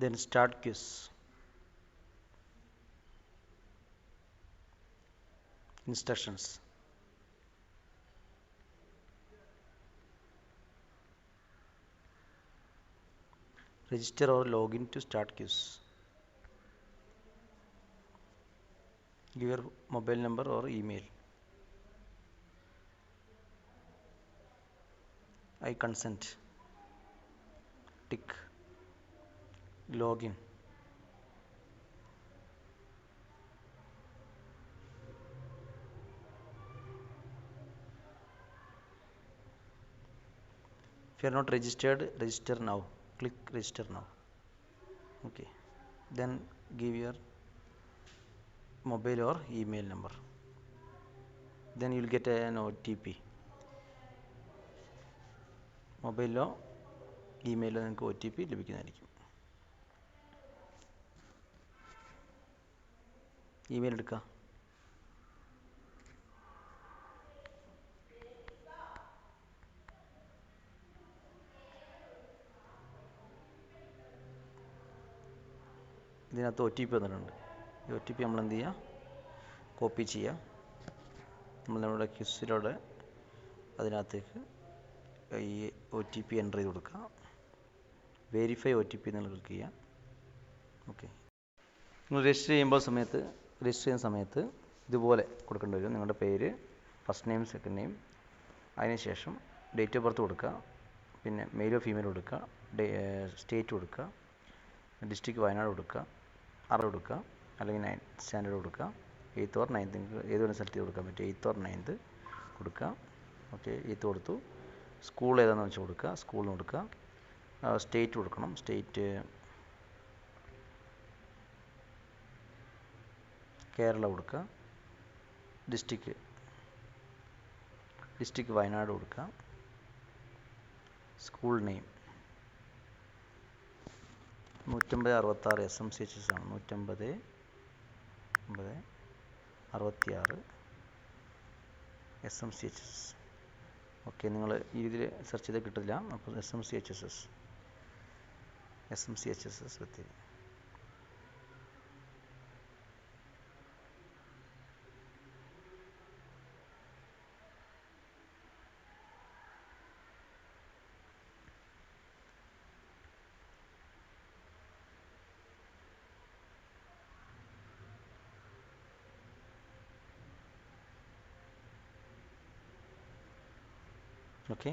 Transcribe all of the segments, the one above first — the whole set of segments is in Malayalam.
Then start quiz. Instructions. Register or login to start quiz. Give your mobile number or email. I consent. Tick. Login. If you are not registered, register now. Click register now. Okay. Then give your mobile or email number. Then you will get an OTP. മൊബൈലിലോ ഇമെയിലോ നിങ്ങൾക്ക് OTP ലഭിക്കുന്നതായിരിക്കും. ഇമെയിൽ എടുക്കുക. ഇതിനകത്ത് OTP വന്നിട്ടുണ്ട്. ഈ OTP നമ്മൾ എന്ത് ചെയ്യുക, കോപ്പി ചെയ്യുക. നമ്മൾ നമ്മുടെ ക്വിസിലൂടെ അതിനകത്തേക്ക് ഈ OTP എൻ്റർ ചെയ്ത് കൊടുക്കുക. വെരിഫൈ OTP എന്നുള്ള ക്ലിക്ക് ചെയ്യുക. ഓക്കെ. നിങ്ങൾ രജിസ്റ്റർ ചെയ്യുന്ന സമയത്ത് ഇതുപോലെ കൊടുക്കേണ്ടി വരും. നിങ്ങളുടെ പേര്, ഫസ്റ്റ് നെയിം, സെക്കൻഡ് നെയിം, അതിനുശേഷം ഡേറ്റ് ഓഫ് ബർത്ത് കൊടുക്കുക, പിന്നെ മെയിലോ ഫീമെയിലോ കൊടുക്കുക, സ്റ്റേറ്റ് കൊടുക്കുക, ഡിസ്ട്രിക്ട് വയനാട് കൊടുക്കുക, കൊടുക്കുക, അല്ലെങ്കിൽ 9th സ്റ്റാൻഡേർഡ് കൊടുക്കുക, 8th or 9th ഏതൊരു സെലക്ട് കൊടുക്കാൻ പറ്റും. 8th or 9th കൊടുക്കുക. ഓക്കെ, 8th കൊടുത്തു. സ്കൂൾ ഏതാണെന്ന് വെച്ചാൽ കൊടുക്കുക, സ്കൂളിന് കൊടുക്കുക. സ്റ്റേറ്റ് കൊടുക്കണം, സ്റ്റേറ്റ് കേരള കൊടുക്കുക. ഡിസ്ട്രിക്ട് വയനാട് കൊടുക്കുക. സ്കൂൾ നെയിം 150-66 SMCHS ആണ്. 150-66 SMCHS. ഓക്കെ, നിങ്ങൾ ഈ രീതിയിൽ സെർച്ച് ചെയ്താൽ കിട്ടില്ല. അപ്പോൾ SMCHS എത്തി. ഓക്കെ,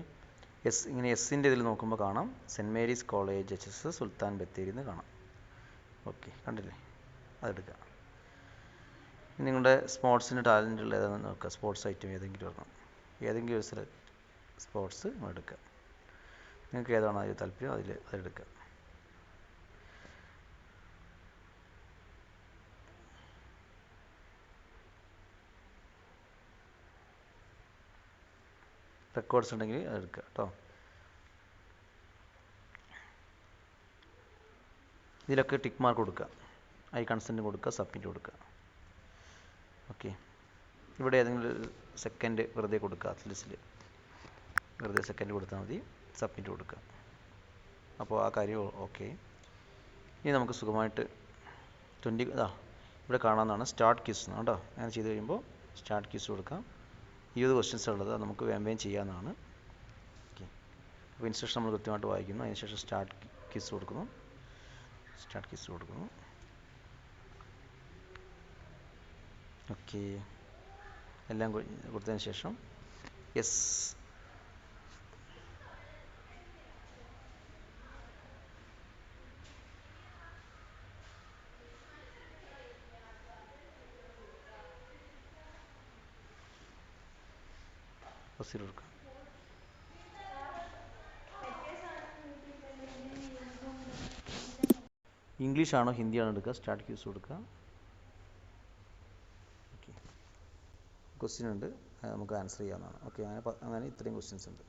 ഇങ്ങനെ എസിൻ്റെ ഇതിൽ നോക്കുമ്പോൾ കാണാം cent Mary's college HS Sultan Bathery എന്ന് കാണാം. ഓക്കെ, കണ്ടില്ലേ? അതെടുക്കുക. നിങ്ങളുടെ സ്പോർട്സിന് ടാലൻ്റ് ഉള്ള ഏതാണെന്ന് നോക്കുക. സ്പോർട്സ് ഐറ്റം ഏതെങ്കിലും ഒരെണ്ണം, ഏതെങ്കിലും ഒരു സ്പോർട്സ് എടുക്കുക. നിങ്ങൾക്ക് ഏതാണോ അതിൽ താല്പര്യം അതെടുക്കുക. റെക്കോർഡ്സ് ഉണ്ടെങ്കിൽ അതെടുക്കുക കേട്ടോ. ഇതിലൊക്കെ ടിക്ക് മാർക്ക് കൊടുക്കുക. ഐ കൺസെൻറ്റ് കൊടുക്കുക, സബ്മിറ്റ് കൊടുക്കുക. ഓക്കെ, ഇവിടെ ഏതെങ്കിലും സെക്കൻഡ് വെറുതെ കൊടുക്കുക. അത്ലറ്റ്സിൽ വെറുതെ സെക്കൻഡ് കൊടുത്താൽ മതി, സബ്മിറ്റ് കൊടുക്കുക. അപ്പോൾ ആ കാര്യം ഓക്കെ. ഇനി നമുക്ക് സുഖമായിട്ട് ഇവിടെ കാണാവുന്നതാണ് സ്റ്റാർട്ട് ക്വിസ് എന്നാണ് കേട്ടോ. അങ്ങനെ ചെയ്ത് കഴിയുമ്പോൾ സ്റ്റാർട്ട് ക്വിസ് കൊടുക്കാം. 20 ക്വസ്റ്റ്യൻസ് ഉള്ളത് നമുക്ക് വേഗം ചെയ്യാവുന്നതാണ്. ഓക്കെ, അപ്പോൾ ഇൻസ്ട്രക്ഷൻ നമ്മൾ കൃത്യമായിട്ട് വായിക്കുന്നു. അതിനുശേഷം സ്റ്റാർട്ട് ക്വിസ് കൊടുക്കുന്നു. ഓക്കെ, എല്ലാം കൊടുത്തതിന് ശേഷം യെസ്. കൊടുക്കാം. ഇംഗ്ലീഷ് ആണോ ഹിന്ദി ആണോ എടുക്കുക, സ്റ്റാർട്ട് ക്യൂസ് കൊടുക്കുക. ഓക്കെ, ക്വസ്റ്റ്യൻ ഉണ്ട്, നമുക്ക് ആൻസർ ചെയ്യാവുന്നതാണ്. ഓക്കെ, അങ്ങനെ ഇത്രയും ക്വസ്റ്റ്യൻസ് ഉണ്ട്.